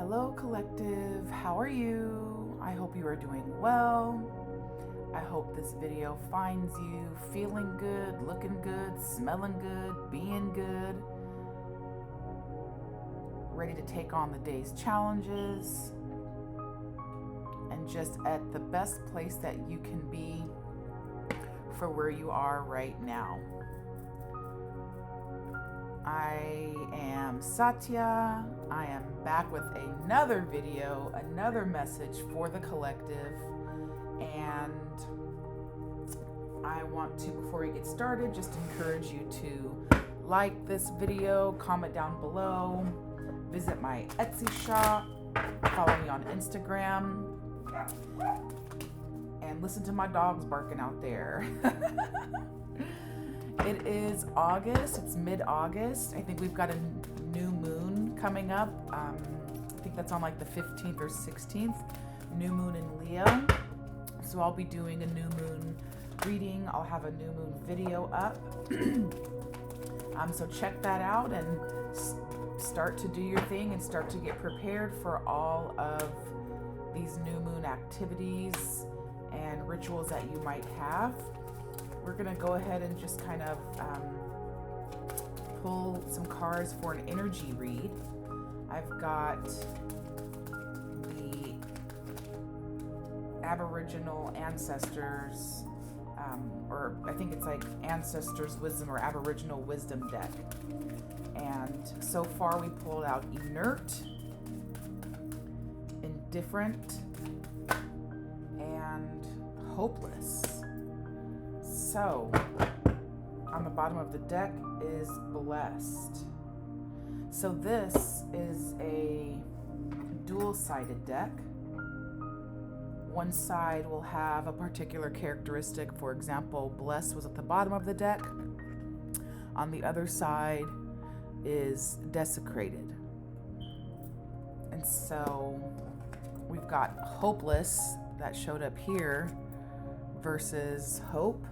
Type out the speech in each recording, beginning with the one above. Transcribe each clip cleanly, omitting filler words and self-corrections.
Hello, collective. How are you? I hope you are doing well. I hope this video finds you feeling good, looking good, smelling good, being good, ready to take on the day's challenges, and just at the best place that you can be for where you are right now. I am Satya. I am back with another video, another message for the collective. And I want to, before we get started, just encourage you to like this video, comment down below, visit my Etsy shop, follow me on Instagram, and listen to my dogs barking out there. It is August, it's mid-August. I think we've got a new moon coming up. I think that's on like the 15th or 16th, new moon in Leo. So I'll be doing a new moon reading. I'll have a new moon video up. So check that out and start to do your thing and start to get prepared for all of these new moon activities and rituals that you might have. We're gonna go ahead and just kind of pull some cards for an energy read. I've got the Aboriginal Ancestors, or I think it's like Ancestors Wisdom or Aboriginal Wisdom deck. And so far we pulled out Inert, Indifferent, and Hopeless. So, on the bottom of the deck is Blessed. So this is a dual-sided deck. One side will have a particular characteristic. For example, Blessed was at the bottom of the deck. On the other side is Desecrated. And so we've got Hopeless that showed up here versus Hope.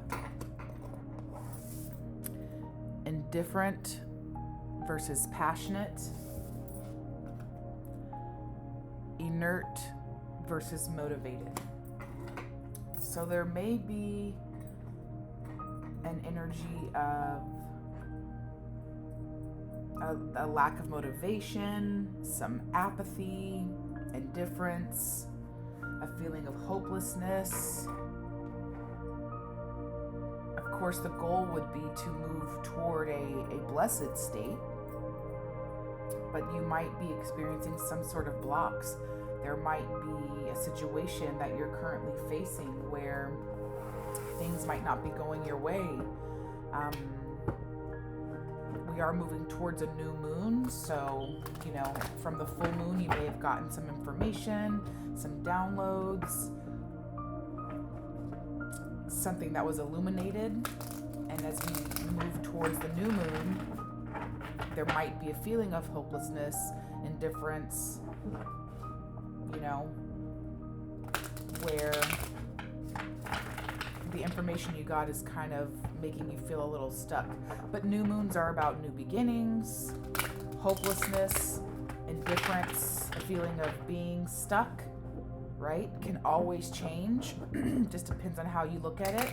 Indifferent versus Passionate. Inert versus Motivated. So there may be an energy of a lack of motivation, some apathy, indifference, a feeling of hopelessness. Of course, the goal would be to move toward a blessed state, but you might be experiencing some sort of blocks. There might be a situation that you're currently facing where things might not be going your way. We are moving towards a new moon, so, from the full moon, you may have gotten some information, some downloads, something that was illuminated. And as we move towards the new moon, there might be a feeling of hopelessness, indifference, where the information you got is kind of making you feel a little stuck. But new moons are about new beginnings, hopelessness, indifference, a feeling of being stuck, right? Can always change. Just depends on how you look at it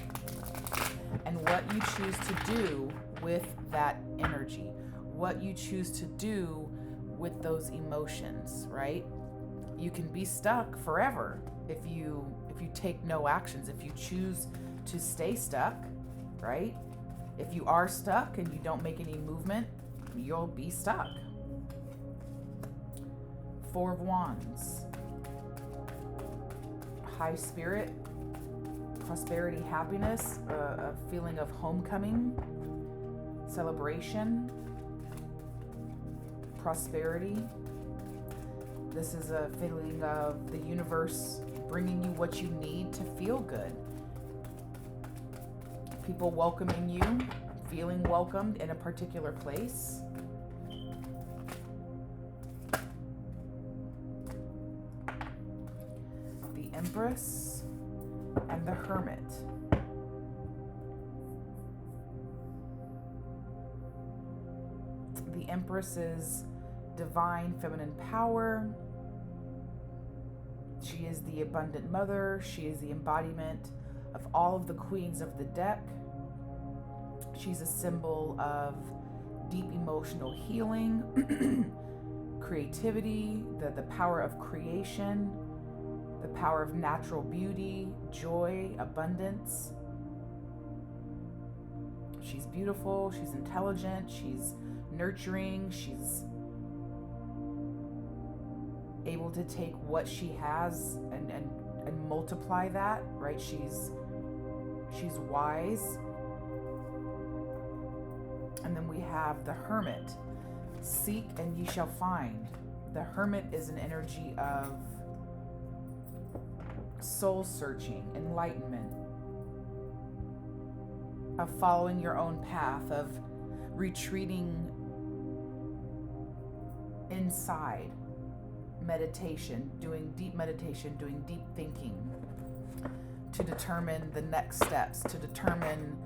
and what you choose to do with that energy, what you choose to do with those emotions, right? You can be stuck forever if you take no actions, if you choose to stay stuck, right? If you are stuck and you don't make any movement, you'll be stuck. Four of Wands. High spirit, prosperity, happiness, a feeling of homecoming, celebration, prosperity. This is a feeling of the universe bringing you what you need to feel good. People welcoming you, feeling welcomed in a particular place. The Empress and the Hermit. The Empress is divine feminine power, She is the abundant mother. She is the embodiment of all of the queens of the deck. She's a symbol of deep emotional healing, creativity, the power of creation, the power of natural beauty, joy, abundance. She's beautiful, she's intelligent, she's nurturing, she's able to take what she has and multiply that, right? She's wise. And then we have the Hermit. Seek and ye shall find. The Hermit is an energy of soul searching, enlightenment, of following your own path, of retreating inside, meditation, doing deep thinking to determine the next steps, to determine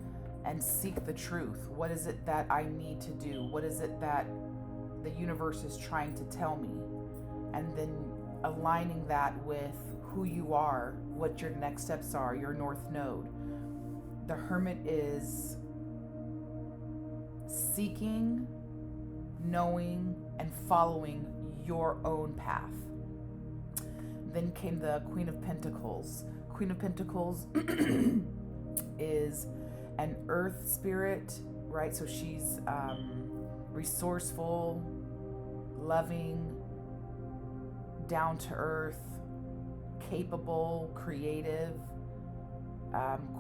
and seek the truth. What is it that I need to do? What is it that the universe is trying to tell me? And then aligning that with who you are, what your next steps are, your North Node. The Hermit is seeking, knowing, and following your own path. Then came the Queen of Pentacles. Queen of Pentacles is an earth spirit, right? So she's resourceful, loving, down to earth, capable, creative.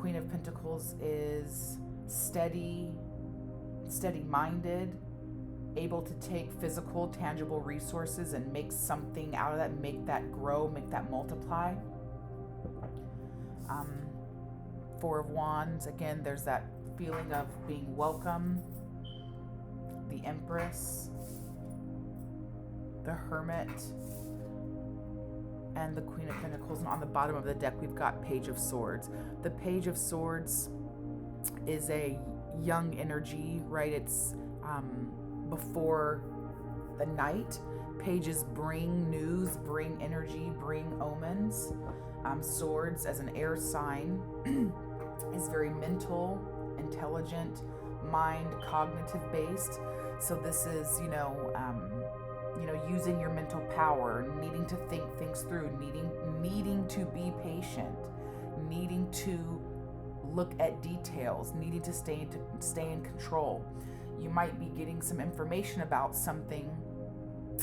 Queen of Pentacles is steady-minded, able to take physical, tangible resources and make something out of that, make that grow, make that multiply. Four of Wands, again, there's that feeling of being welcome. The Empress, the Hermit, and the Queen of Pentacles. And on the bottom of the deck, we've got Page of Swords. The Page of Swords is a young energy, right? It's before the night. Pages bring news, bring energy, bring omens. Swords, as an air sign, is very mental, intelligent, mind, cognitive based. So this is, using your mental power, needing to think things through, needing to be patient, needing to look at details, needing to stay in control. You might be getting some information about something.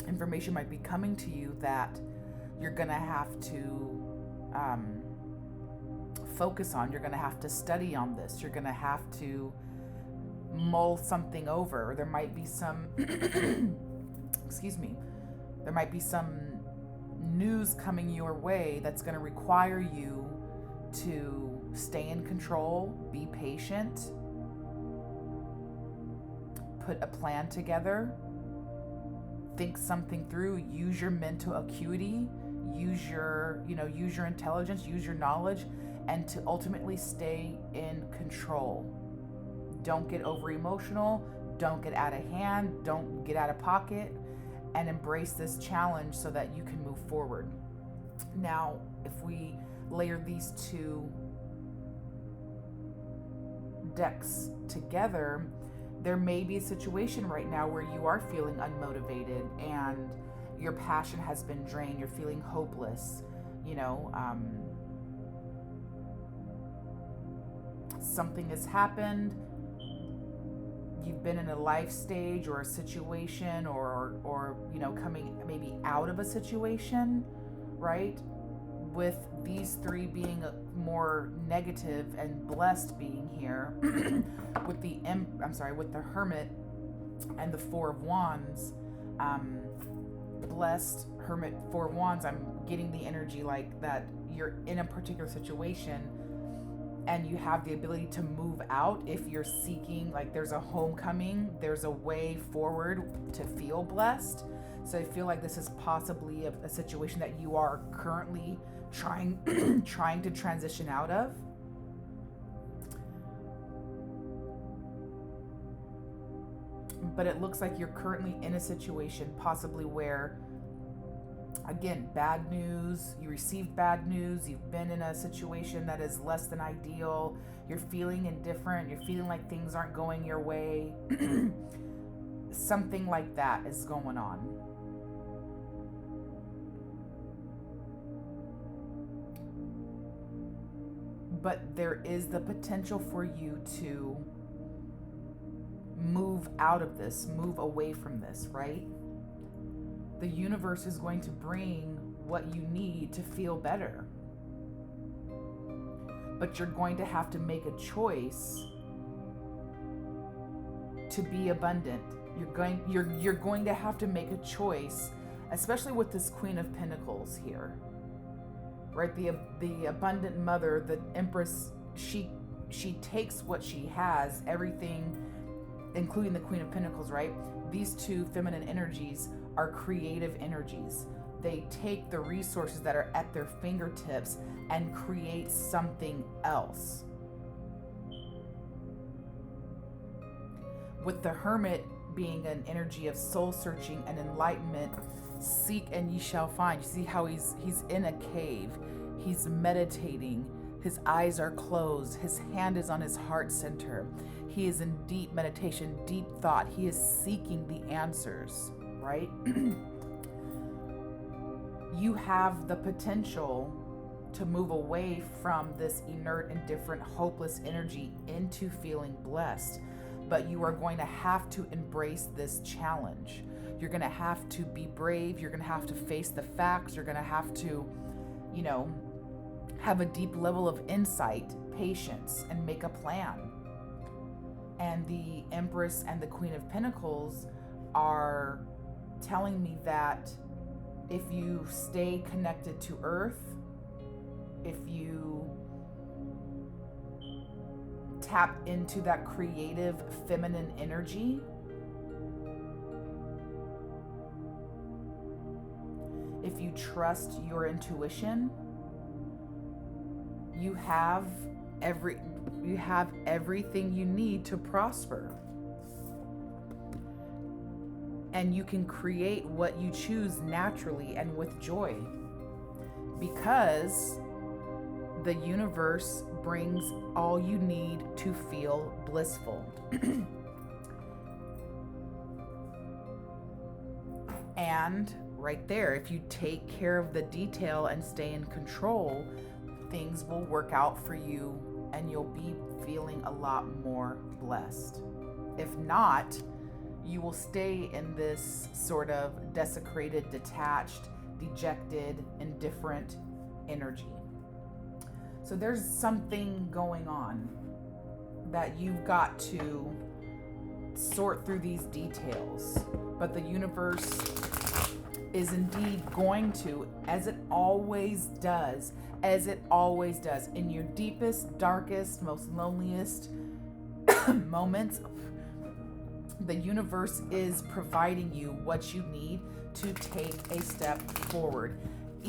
Information might be coming to you that you're gonna have to focus on. You're gonna have to study on this. You're gonna have to mull something over. There might be some there might be some news coming your way that's going to require you to stay in control, be patient, put a plan together, think something through, use your mental acuity, use your intelligence, use your knowledge, and to ultimately stay in control. Don't get over emotional, don't get out of hand, don't get out of pocket, and embrace this challenge so that you can move forward. Now, if we layer these two decks together, there may be a situation right now where you are feeling unmotivated and your passion has been drained, you're feeling hopeless, something has happened, you've been in a life stage or a situation or coming maybe out of a situation, right? With these three being more negative and blessed being here, with the Hermit and the Four of Wands, blessed Hermit, Four of Wands, I'm getting the energy like that you're in a particular situation and you have the ability to move out if you're seeking, like there's a homecoming, there's a way forward to feel blessed. So I feel like this is possibly a situation that you are currently trying to transition out of. But it looks like you're currently in a situation possibly where Again, bad news, you received bad news, you've been in a situation that is less than ideal, you're feeling indifferent, you're feeling like things aren't going your way. Something like that is going on. But there is the potential for you to move out of this, move away from this, right? The universe is going to bring what you need to feel better. But you're going to have to make a choice to be abundant. You're going to have to make a choice, especially with this Queen of Pentacles here. Right? The abundant mother, the Empress, she takes what she has, everything, including the Queen of Pentacles, right? These two feminine energies are creative energies. They take the resources that are at their fingertips and create something else. With the Hermit being an energy of soul searching and enlightenment, seek and ye shall find. You see how he's in a cave. He's meditating. His eyes are closed. His hand is on his heart center. He is in deep meditation, deep thought. He is seeking the answers, right? You have the potential to move away from this inert, indifferent, hopeless energy into feeling blessed. But you are going to have to embrace this challenge. You're going to have to be brave. You're going to have to face the facts. You're going to have to, have a deep level of insight, patience, and make a plan. And the Empress and the Queen of Pentacles are telling me that if you stay connected to Earth, if you tap into that creative feminine energy, if you trust your intuition, you have everything you need to prosper. And you can create what you choose naturally and with joy, because the universe brings all you need to feel blissful. And right there, if you take care of the detail and stay in control, things will work out for you and you'll be feeling a lot more blessed. If not, you will stay in this sort of desecrated, detached, dejected, indifferent energy. So there's something going on that you've got to sort through these details. But the universe is indeed going to, as it always does, in your deepest, darkest, most loneliest moments, the universe is providing you what you need to take a step forward,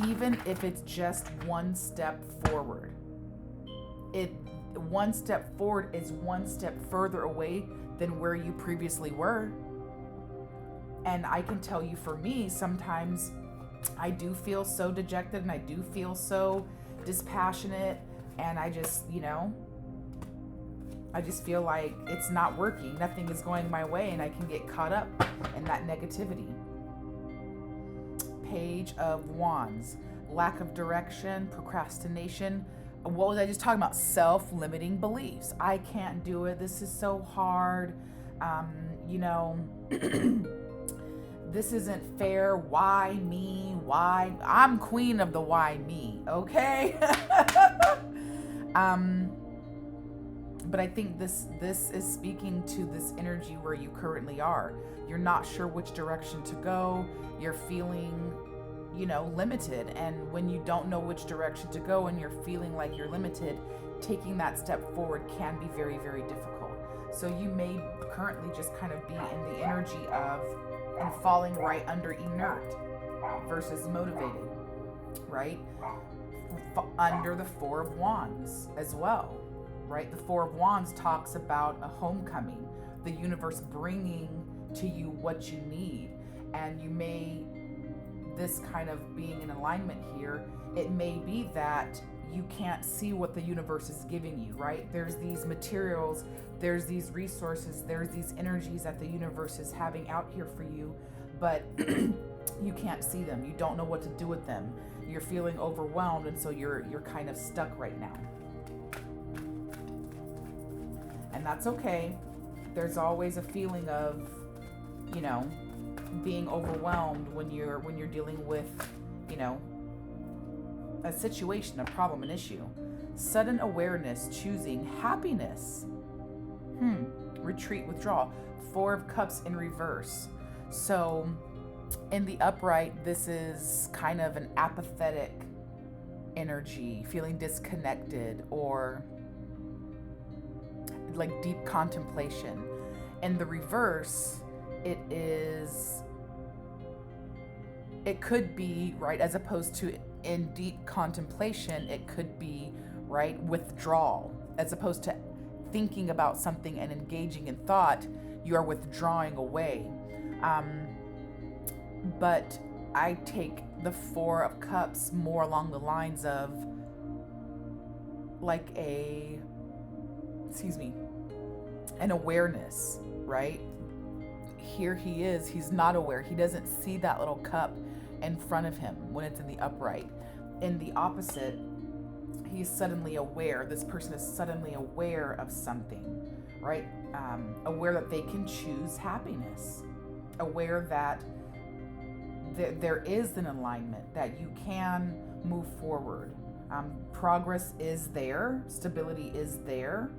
even if it's just one step forward. One step forward is one step further away than where you previously were. And I can tell you, for me, sometimes I do feel so dejected and I do feel so dispassionate, and I just feel like it's not working. Nothing is going my way, and I can get caught up in that negativity. Page of Wands. Lack of direction, procrastination. What was I just talking about? Self-limiting beliefs. I can't do it. This is so hard. This isn't fair. Why me? Why? I'm queen of the why me, okay? But I think this is speaking to this energy where you currently are. You're not sure which direction to go. You're feeling, limited. And when you don't know which direction to go and you're feeling like you're limited, taking that step forward can be very, very difficult. So you may currently just kind of be in the energy of and falling right under inert versus motivated, right? Under the Four of Wands as well, right? The Four of Wands talks about a homecoming, the universe bringing to you what you need. And this kind of being in alignment here, it may be that you can't see what the universe is giving you, right? There's these materials, there's these resources, there's these energies that the universe is having out here for you, but you can't see them. You don't know what to do with them. You're feeling overwhelmed, and so you're kind of stuck right now. And that's okay. There's always a feeling of, you know, being overwhelmed when you're dealing with, you know, a situation, a problem, an issue. Sudden awareness, choosing happiness. Retreat, withdrawal. 4 of Cups in reverse. So in the upright, this is kind of an apathetic energy, feeling disconnected or like deep contemplation. In the reverse, it could be, right, as opposed to in deep contemplation, it could be, right, withdrawal. As opposed to thinking about something and engaging in thought, you are withdrawing away. But I take the 4 of Cups more along the lines of like an awareness, right? Here he is, he's not aware. He doesn't see that little cup in front of him when it's in the upright. In the opposite, he's suddenly aware. This person is suddenly aware of something, right? Aware that they can choose happiness. Aware that there is an alignment, that you can move forward. Progress is there. Stability is there.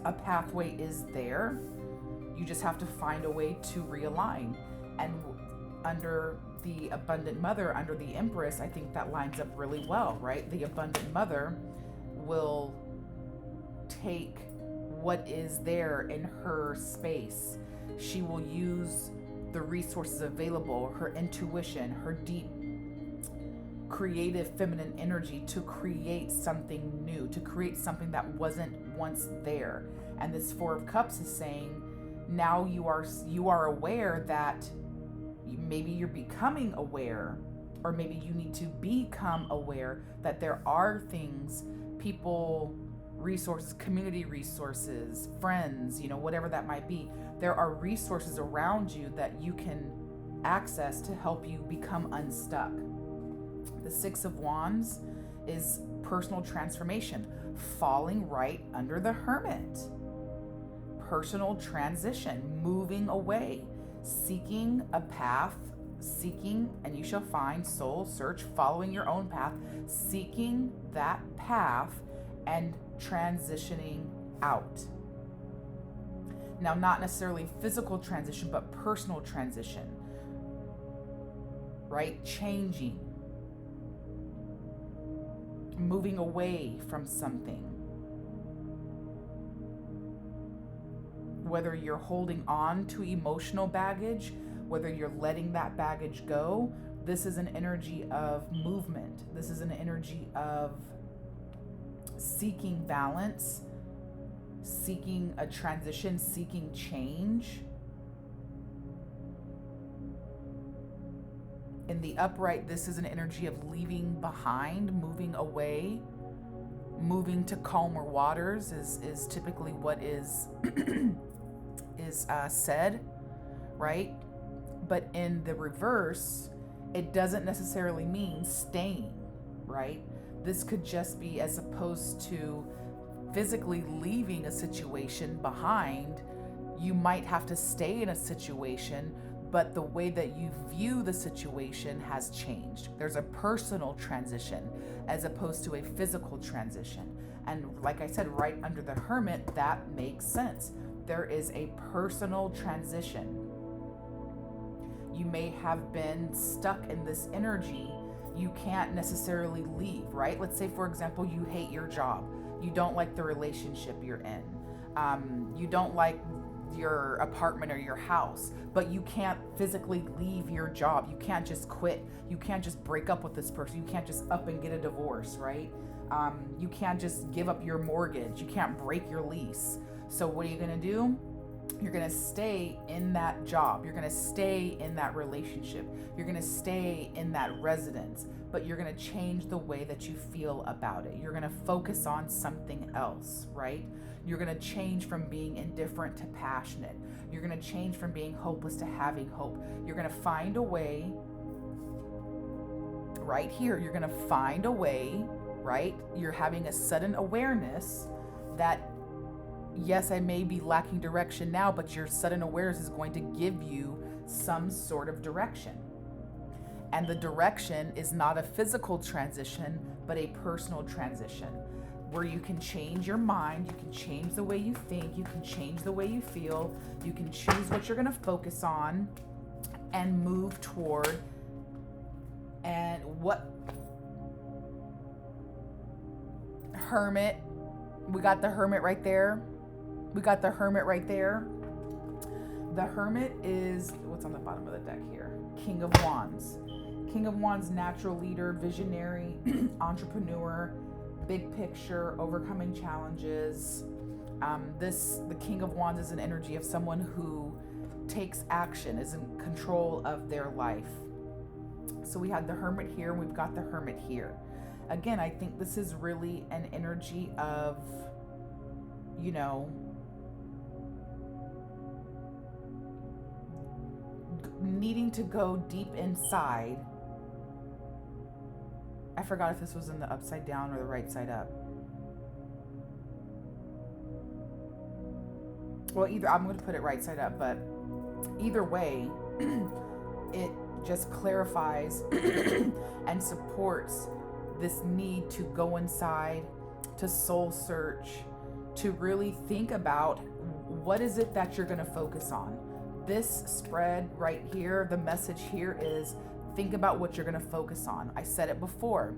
A pathway is there. You just have to find a way to realign. And under the Abundant Mother, under the Empress, I think that lines up really well, right? The Abundant Mother will take what is there in her space. She will use the resources available, her intuition, her deep creative feminine energy to create something new, to create something that wasn't once there. And this 4 of Cups is saying, now you are aware that maybe you're becoming aware, or maybe you need to become aware that there are things, people, resources, community resources, friends, you know, whatever that might be. There are resources around you that you can access to help you become unstuck. The 6 of Wands is personal transformation, falling right under the Hermit. Personal transition, moving away, seeking a path, seeking, and you shall find, soul search, following your own path, seeking that path and transitioning out. Now, not necessarily physical transition, but personal transition, right? Changing, moving away from something. Whether you're holding on to emotional baggage, whether you're letting that baggage go, this is an energy of movement. This is an energy of seeking balance, seeking a transition, seeking change. In the upright, this is an energy of leaving behind, moving away, moving to calmer waters is typically what is said, right? But in the reverse, it doesn't necessarily mean staying, right? This could just be, as opposed to physically leaving a situation behind, you might have to stay in a situation, but the way that you view the situation has changed. There's a personal transition as opposed to a physical transition. And like I said, right under the Hermit, that makes sense. There is a personal transition. You may have been stuck in this energy. You can't necessarily leave, right? Let's say, for example, you hate your job. You don't like the relationship you're in. You don't like your apartment or your house, but you can't physically leave your job. You can't just quit. You can't just break up with this person. You can't just up and get a divorce, right? You can't just give up your mortgage. You can't break your lease. So what are you going to do? You're going to stay in that job. You're going to stay in that relationship. You're going to stay in that residence, but you're going to change the way that you feel about it. You're going to focus on something else, right? You're going to change from being indifferent to passionate. You're going to change from being hopeless to having hope. You're going to find a way right here. You're going to find a way, right? You're having a sudden awareness that yes, I may be lacking direction now, but your sudden awareness is going to give you some sort of direction. And the direction is not a physical transition, but a personal transition where you can change your mind, you can change the way you think, you can change the way you feel, you can choose what you're going to focus on and move toward. And what Hermit, we got the Hermit right there. We got the Hermit right there. The Hermit is, what's on the bottom of the deck here? King of Wands. King of Wands, natural leader, visionary, entrepreneur, big picture, overcoming challenges. The King of Wands is an energy of someone who takes action, is in control of their life. So we had the Hermit here, and we've got the Hermit here. Again, I think this is really an energy of, you know, needing to go deep inside. I forgot if this was in the upside down or the right side up. Well, either, I'm going to put it right side up, but either way, it just clarifies and supports this need to go inside, to soul search, to really think about what is it that you're going to focus on. This spread right here, the message here is think about what you're going to focus on. I said it before.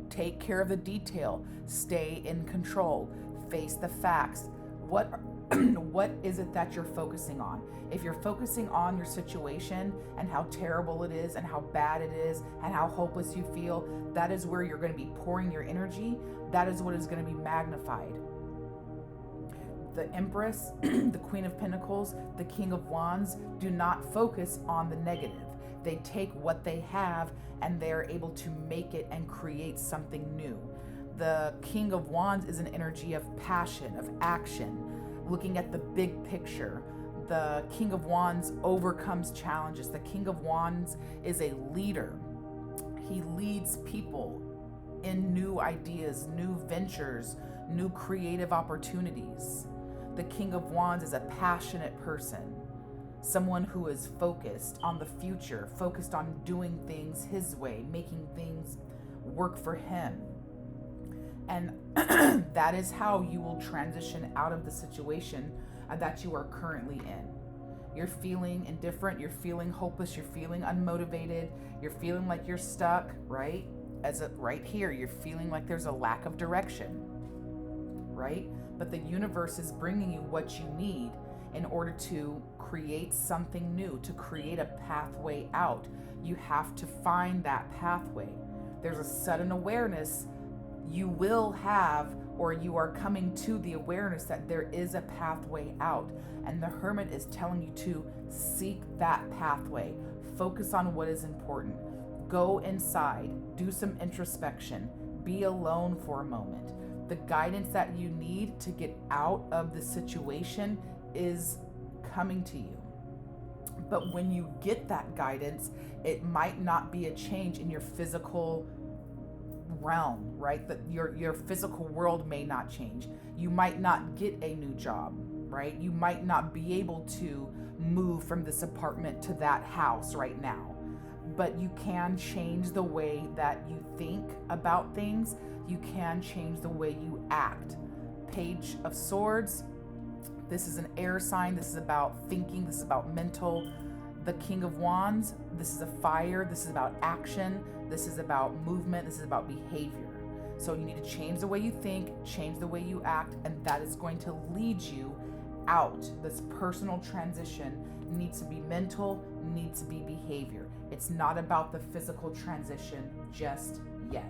Take care of the detail. Stay in control. Face the facts. What is it that you're focusing on? If you're focusing on your situation and how terrible it is and how bad it is and how hopeless you feel, that is where you're going to be pouring your energy. That is what is going to be magnified. The Empress, the Queen of Pentacles, the King of Wands do not focus on the negative. They take what they have and they're able to make it and create something new. The King of Wands is an energy of passion, of action, looking at the big picture. The King of Wands overcomes challenges. The King of Wands is a leader. He leads people in new ideas, new ventures, new creative opportunities. The King of Wands is a passionate person, someone who is focused on the future, focused on doing things his way, making things work for him. And that is how you will transition out of the situation that you are currently in. You're feeling indifferent, you're feeling hopeless, you're feeling unmotivated, you're feeling like you're stuck, right? Right here, you're feeling like there's a lack of direction, right? But the universe is bringing you what you need in order to create something new, to create a pathway out. You have to find that pathway. There's a sudden awareness you will have, or you are coming to the awareness that there is a pathway out. And the Hermit is telling you to seek that pathway. Focus on what is important. Go inside, do some introspection, be alone for a moment. The guidance that you need to get out of the situation is coming to you. But when you get that guidance, it might not be a change in your physical realm, right? That your physical world may not change. You might not get a new job, right? You might not be able to move from this apartment to that house right now. But you can change the way that you think about things. You can change the way you act. Page of Swords. This is an air sign. This is about thinking. This is about mental. The King of Wands. This is a fire. This is about action. This is about movement. This is about behavior. So you need to change the way you think, change the way you act, and that is going to lead you out. This personal transition needs to be mental, needs to be behavior. It's not about the physical transition just yet.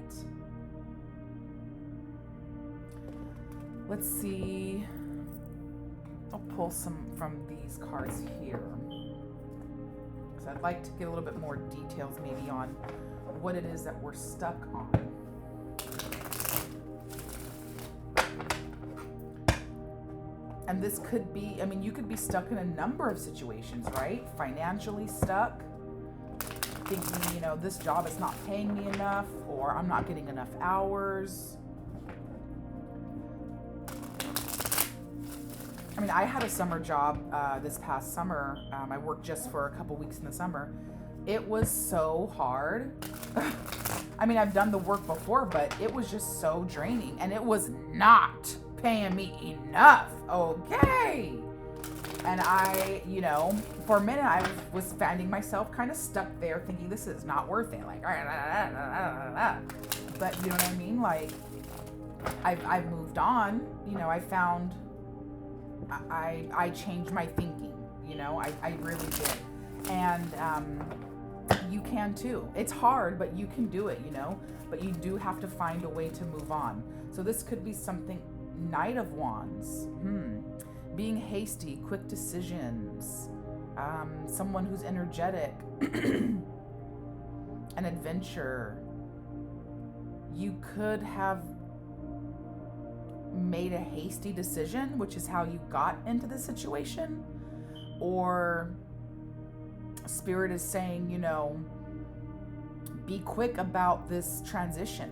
Let's see. I'll pull some from these cards here. So I'd like to get a little bit more details maybe on what it is that we're stuck on. And this could be, I mean, you could be stuck in a number of situations, right? Financially stuck, thinking, you know, this job is not paying me enough, or I'm not getting enough hours. I mean, I had a summer job this past summer. I worked just for a couple weeks in the summer. It was so hard. I mean, I've done the work before, but it was just so draining, and it was not paying me enough. Okay. And I, you know, for a minute I was finding myself kind of stuck there thinking this is not worth it. Like, but you know what I mean? Like, I've moved on, you know, I found, I changed my thinking, you know, I really did. And, you can too. It's hard, but you can do it, you know, but you do have to find a way to move on. So this could be something, Knight of Wands, being hasty, quick decisions, someone who's energetic, an adventure. You could have made a hasty decision, which is how you got into the situation, or Spirit is saying, you know, be quick about this transition,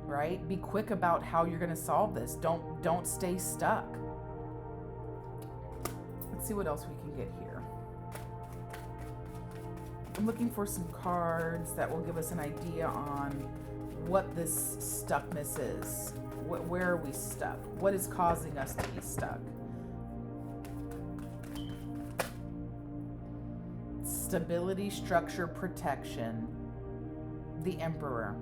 right? Be quick about how you're going to solve this. Don't stay stuck. Let's see what else we can get here. I'm looking for some cards that will give us an idea on what this stuckness is. Where are we stuck? What is causing us to be stuck? Stability, structure, protection. The Emperor.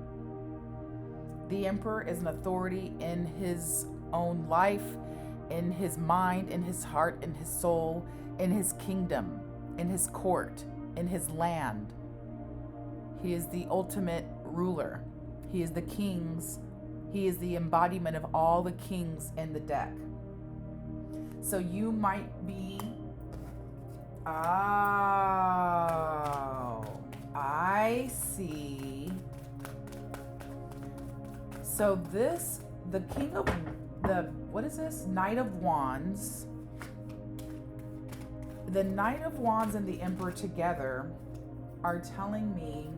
The Emperor is an authority in his own life, in his mind, in his heart, in his soul, in his kingdom, in his court, in his land. He is the ultimate ruler. He is the king's. He is the embodiment of all the kings in the deck. So you might be, oh, I see. So this, the king of what is this? Knight of Wands. The Knight of Wands and the Emperor together are telling me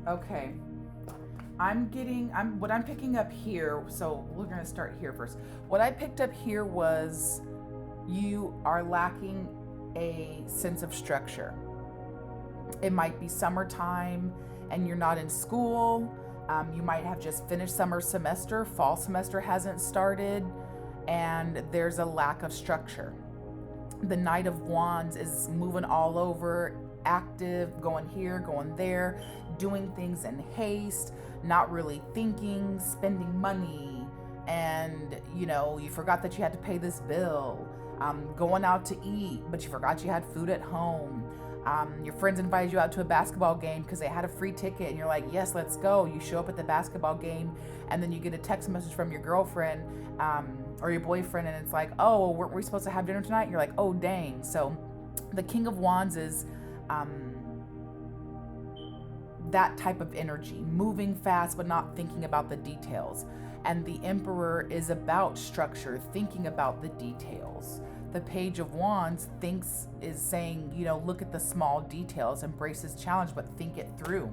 okay. What I'm picking up here, so we're going to start here first. What I picked up here was you are lacking a sense of structure. It might be summertime and you're not in school. You might have just finished summer semester, fall semester hasn't started, and there's a lack of structure. The Knight of Wands is moving all over, active, going here, going there, doing things in haste, not really thinking, spending money, and you know, you forgot that you had to pay this bill, going out to eat, but you forgot you had food at home. Your friends invited you out to a basketball game because they had a free ticket, and you're like, yes, let's go. You show up at the basketball game, and then you get a text message from your girlfriend or your boyfriend, and it's like, oh, weren't we supposed to have dinner tonight? And you're like, oh, dang. So the King of Wands is that type of energy, moving fast but not thinking about the details. And the Emperor is about structure, thinking about the details. The Page of Wands is saying, you know, look at the small details, embrace this challenge, but think it through.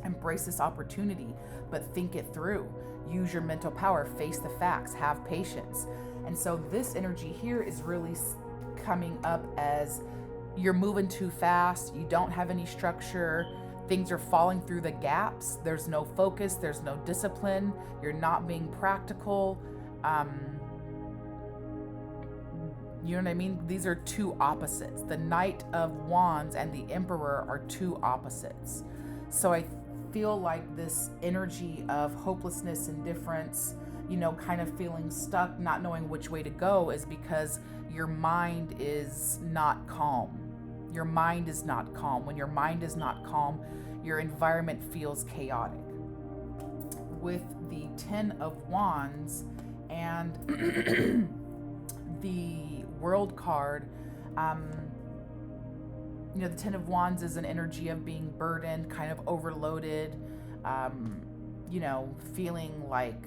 Embrace this opportunity, but think it through. Use your mental power, face the facts, have patience. And so this energy here is really coming up as you're moving too fast, you don't have any structure, things are falling through the gaps, there's no focus, there's no discipline, you're not being practical. You know what I mean? These are two opposites. The Knight of Wands and the Emperor are two opposites. So I feel like this energy of hopelessness, indifference, you know, kind of feeling stuck, not knowing which way to go, is because your mind is not calm. Your mind is not calm. When your mind is not calm, your environment feels chaotic. With the Ten of Wands and the World card, the Ten of Wands is an energy of being burdened, kind of overloaded, feeling like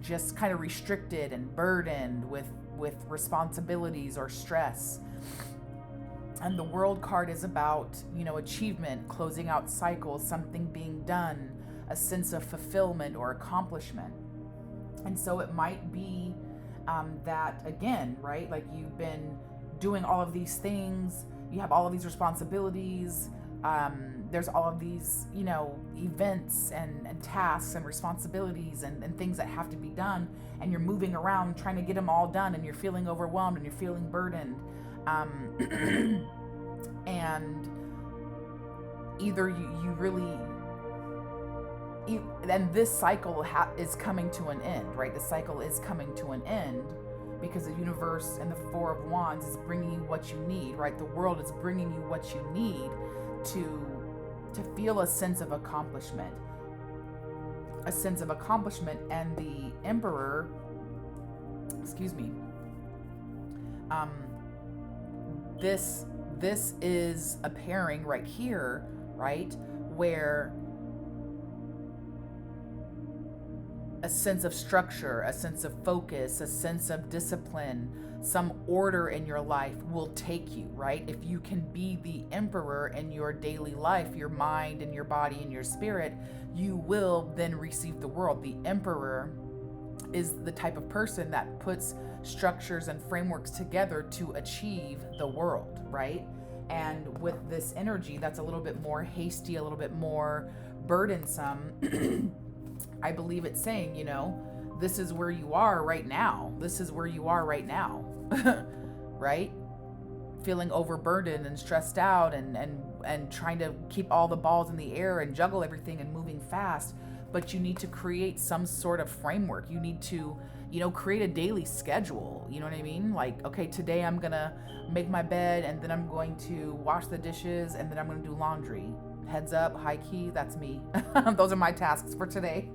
just kind of restricted and burdened with responsibilities or stress. And the World card is about, achievement, closing out cycles, something being done, a sense of fulfillment or accomplishment. And so it might be that, again, right? Like you've been doing all of these things, you have all of these responsibilities, there's all of these, events and tasks and responsibilities and things that have to be done, and you're moving around trying to get them all done, and you're feeling overwhelmed and you're feeling burdened. And either you really, and this cycle is coming to an end, right? The cycle is coming to an end because the universe and the Four of Wands is bringing you what you need, right? The world is bringing you what you need to feel a sense of accomplishment. And the Emperor, this is a pairing right here, right, where a sense of structure, a sense of focus, a sense of discipline, some order in your life will take you, right? If you can be the emperor in your daily life, your mind and your body and your spirit, you will then receive the world. The emperor is the type of person that puts structures and frameworks together to achieve the world, right? And with this energy that's a little bit more hasty, a little bit more burdensome, I believe it's saying, this is where you are right now. This is where you are right now, right? Feeling overburdened and stressed out and trying to keep all the balls in the air and juggle everything and moving fast. But you need to create some sort of framework. You need to, create a daily schedule. You know what I mean? Like, okay, today I'm going to make my bed, and then I'm going to wash the dishes, and then I'm going to do laundry. Heads up, high key, that's me. Those are my tasks for today.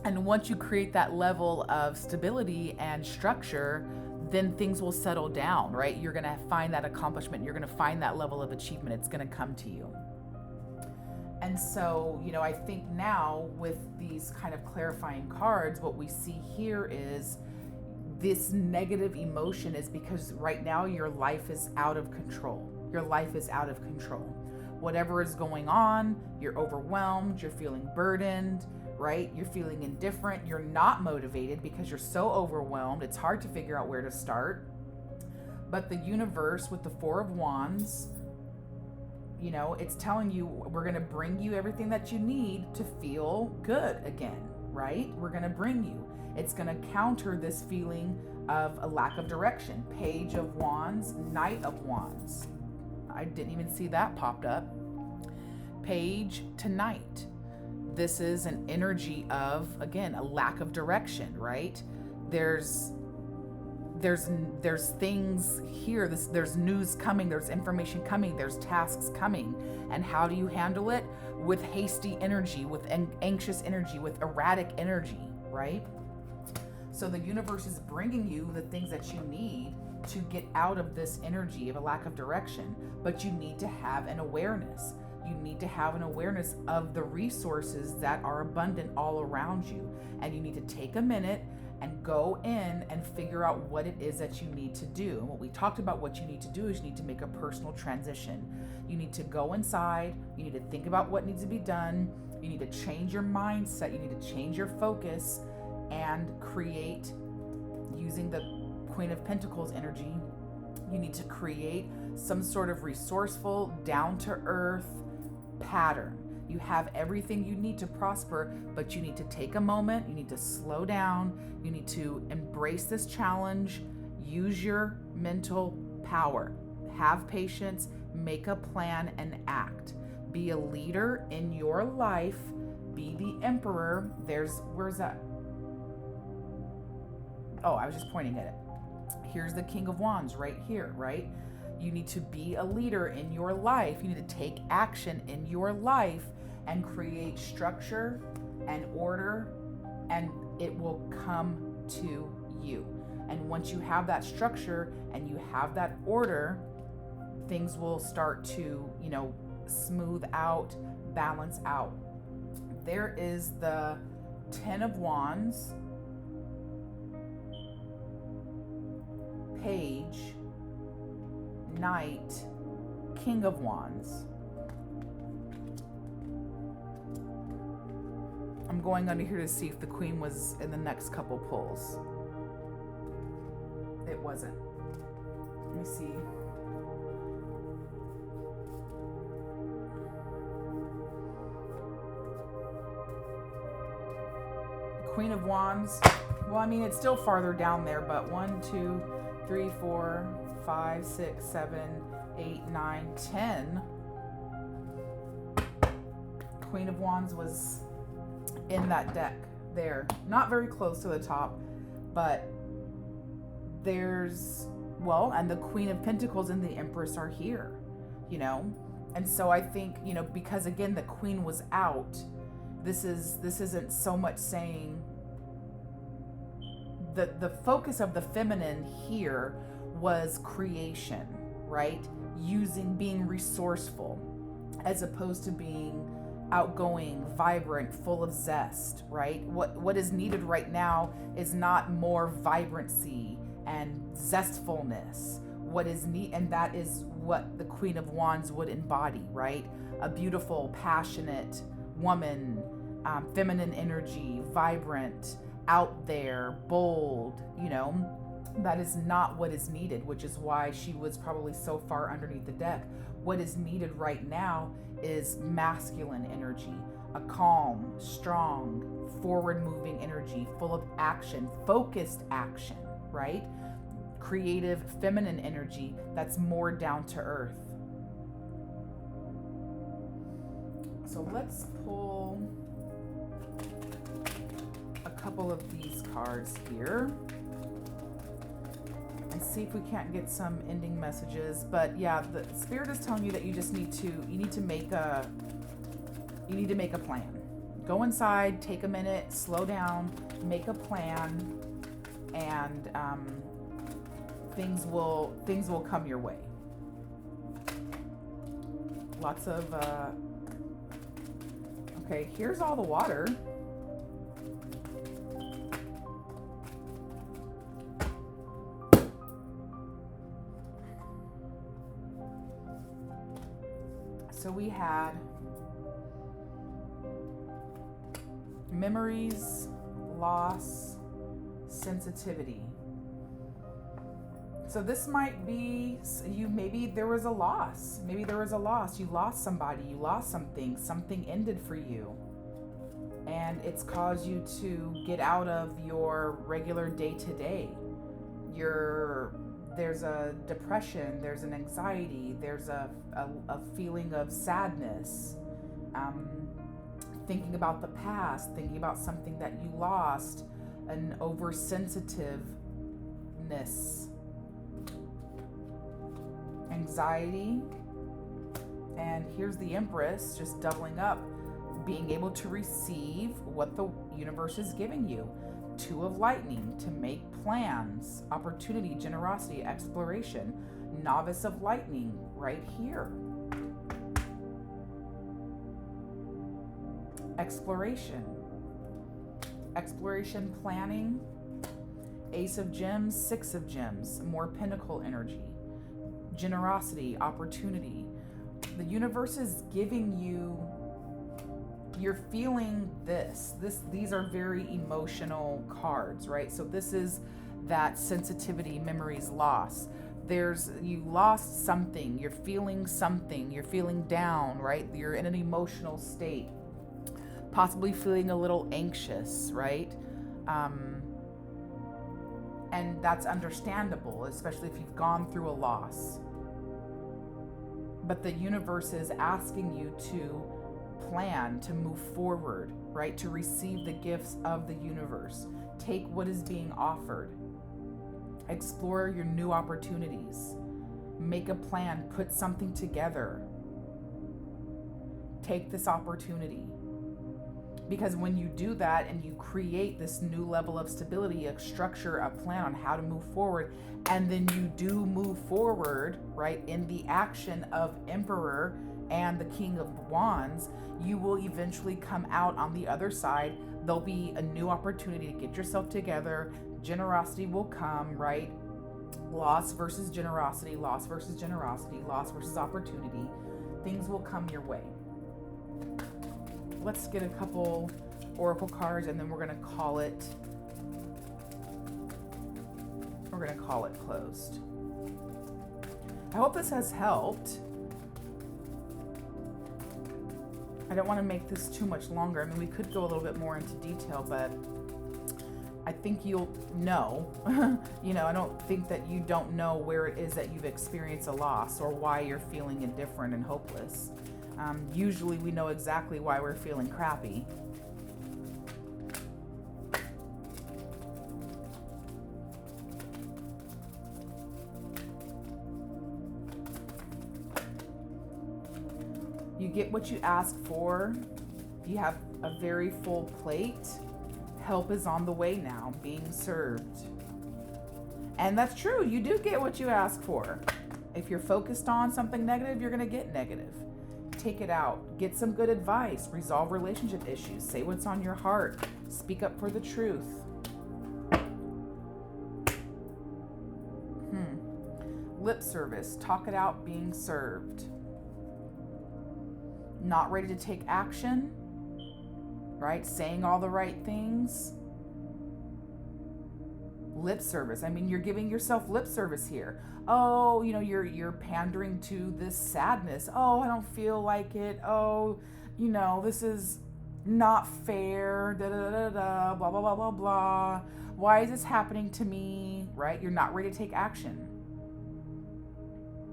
And once you create that level of stability and structure, then things will settle down, right? You're going to find that accomplishment. You're going to find that level of achievement. It's going to come to you. And so, I think now with these kind of clarifying cards, what we see here is this negative emotion is because right now your life is out of control. Your life is out of control. Whatever is going on, you're overwhelmed, you're feeling burdened, right? You're feeling indifferent, you're not motivated because you're so overwhelmed. It's hard to figure out where to start. But the universe with the Four of Wands, it's telling you we're going to bring you everything that you need to feel good again, right? We're going to bring you. It's going to counter this feeling of a lack of direction. Page of Wands, Knight of Wands. I didn't even see that popped up. Page to Knight. This is an energy of, again, a lack of direction, right? There's things here, there's news coming, there's information coming, there's tasks coming. And how do you handle it? With hasty energy, with anxious energy, with erratic energy, right? So the universe is bringing you the things that you need to get out of this energy of a lack of direction, but you need to have an awareness. You need to have an awareness of the resources that are abundant all around you. And you need to take a minute and go in and figure out what it is that you need to do. And what we talked about, what you need to do is you need to make a personal transition. You need to go inside. You need to think about what needs to be done. You need to change your mindset. You need to change your focus and create, using the Queen of Pentacles energy, you need to create some sort of resourceful, down-to-earth pattern. You have everything you need to prosper, but you need to take a moment, you need to slow down, you need to embrace this challenge, use your mental power, have patience, make a plan and act. Be a leader in your life, be the emperor. Where's that? Oh, I was just pointing at it. Here's the King of Wands right here, right? You need to be a leader in your life. You need to take action in your life and create structure and order, and it will come to you. And once you have that structure and you have that order, things will start to, smooth out, balance out. There is the Ten of Wands, Page, Knight, King of Wands. I'm going under here to see if the Queen was in the next couple pulls. It wasn't. Let me see. Queen of Wands. Well, I mean, it's still farther down there, but 1, 2, 3, 4, 5, 6, 7, 8, 9, 10. Queen of Wands was in that deck there. Not very close to the top, but there's, and the Queen of Pentacles and the Empress are here, And so I think, because again, the Queen was out, this isn't so much saying the focus of the feminine here was creation, right? Being resourceful, as opposed to being outgoing, vibrant, full of zest, right? What is needed right now is not more vibrancy and zestfulness. What is and that is what the Queen of Wands would embody, right? A beautiful, passionate woman, feminine energy, vibrant, out there, bold, that is not what is needed, which is why she was probably so far underneath the deck. What is needed right now is masculine energy, a calm, strong, forward-moving energy, full of action, focused action, right? Creative, feminine energy that's more down to earth. So let's pull a couple of these cards here and see if we can't get some ending messages. But yeah, the Spirit is telling you that you just need to make a plan. Go inside, take a minute, slow down, make a plan, and things will come your way. Lots of okay, here's all the water. So we had memories, loss, sensitivity. So this might be maybe there was a loss. Maybe there was a loss. You lost somebody, you lost something. Something ended for you. And it's caused you to get out of your regular day-to-day. There's a depression, there's an anxiety, there's a feeling of sadness, thinking about the past, thinking about something that you lost, an oversensitiveness, anxiety. And here's the Empress just doubling up, being able to receive what the universe is giving you. Two of Lightning, to make plans, opportunity, generosity, exploration. Novice of Lightning right here. Exploration, planning. Ace of Gems, Six of Gems, more Pentacle energy. Generosity, opportunity. The universe is giving you, you're feeling these are very emotional cards, right? So this is that sensitivity, memories, loss. You lost something, you're feeling down, right? You're in an emotional state, possibly feeling a little anxious, right? And that's understandable, especially if you've gone through a loss. But the universe is asking you to plan, to move forward, right? To receive the gifts of the universe. Take what is being offered. Explore your new opportunities. Make a plan, put something together. Take this opportunity. Because when you do that and you create this new level of stability, a structure, a plan on how to move forward, and then you do move forward, right, in the action of Emperor and the King of Wands, you will eventually come out on the other side. There'll be a new opportunity to get yourself together. Generosity will come, right? Loss versus generosity, loss versus generosity, loss versus opportunity. Things will come your way. Let's get a couple oracle cards and then we're going to call it closed. I hope this has helped. I don't want to make this too much longer. I mean, we could go a little bit more into detail, but I think you'll know. I don't think that you don't know where it is that you've experienced a loss or why you're feeling indifferent and hopeless. Usually we know exactly why we're feeling crappy. You get what you ask for. You have a very full plate. Help is on the way now, being served. And that's true. You do get what you ask for. If you're focused on something negative, you're going to get negative. Take it out. Get some good advice. Resolve relationship issues. Say what's on your heart. Speak up for the truth. Lip service. Talk it out, being served. Not ready to take action, right? Saying all the right things. Lip service. I mean, you're giving yourself lip service here. Oh, you're pandering to this sadness. Oh, I don't feel like it. Oh, this is not fair. Da da da da. Blah blah blah blah blah. Why is this happening to me? Right? You're not ready to take action.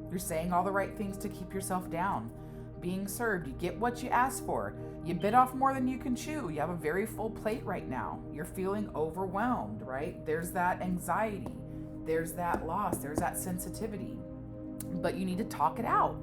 You're saying all the right things to keep yourself down. Being served. You get what you ask for. You bit off more than you can chew. You have a very full plate right now. You're feeling overwhelmed, right? There's that anxiety. There's that loss. There's that sensitivity. But you need to talk it out.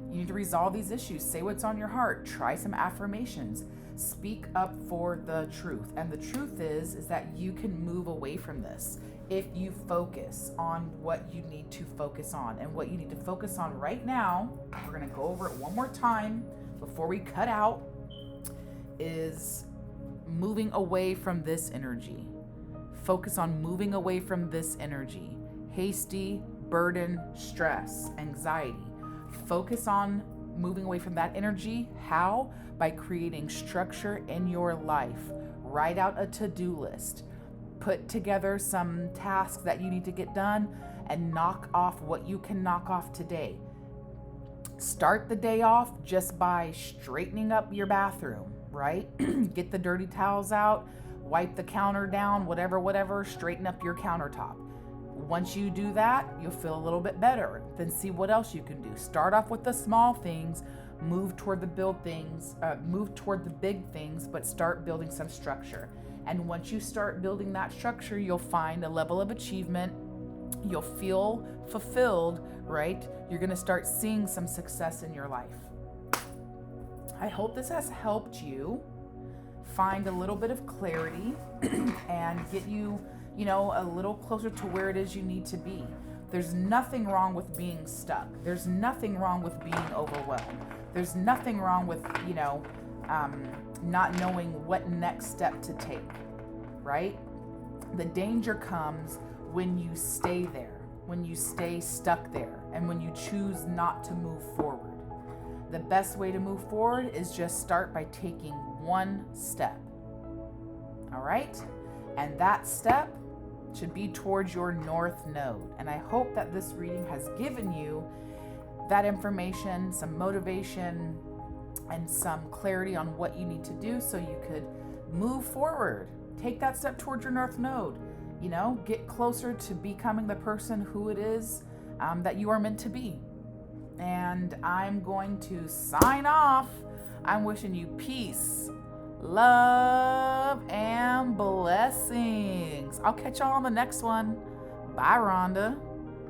You need to resolve these issues. Say what's on your heart. Try some affirmations. Speak up for the truth. And the truth is that you can move away from this if you focus on what you need to focus on. And what you need to focus on right now, we're going to go over it one more time before we cut out, is moving away from this energy. Focus on moving away from this energy. Hasty, burden, stress, anxiety. Focus on moving away from that energy. How? By creating structure in your life. Write out a to-do list. Put together some tasks that you need to get done and knock off what you can knock off today. Start the day off just by straightening up your bathroom, right? Get the dirty towels out, wipe the counter down, whatever, straighten up your countertop. Once you do that, you'll feel a little bit better. Then see what else you can do. Start off with the small things, move toward the big things, but start building some structure. And once you start building that structure, you'll find a level of achievement. You'll feel fulfilled, right? You're going to start seeing some success in your life. I hope this has helped you find a little bit of clarity and get you, a little closer to where it is you need to be. There's nothing wrong with being stuck. There's nothing wrong with being overwhelmed. There's nothing wrong with, not knowing what next step to take, right? The danger comes when you stay there, when you stay stuck there, and when you choose not to move forward. The best way to move forward is just start by taking one step, all right? And that step should be towards your north node. And I hope that this reading has given you that information, some motivation, and some clarity on what you need to do so you could move forward. Take that step towards your north node. Get closer to becoming the person who it is that you are meant to be. And I'm going to sign off. I'm wishing you peace, love, and blessings. I'll catch y'all on the next one. Bye, Rhonda.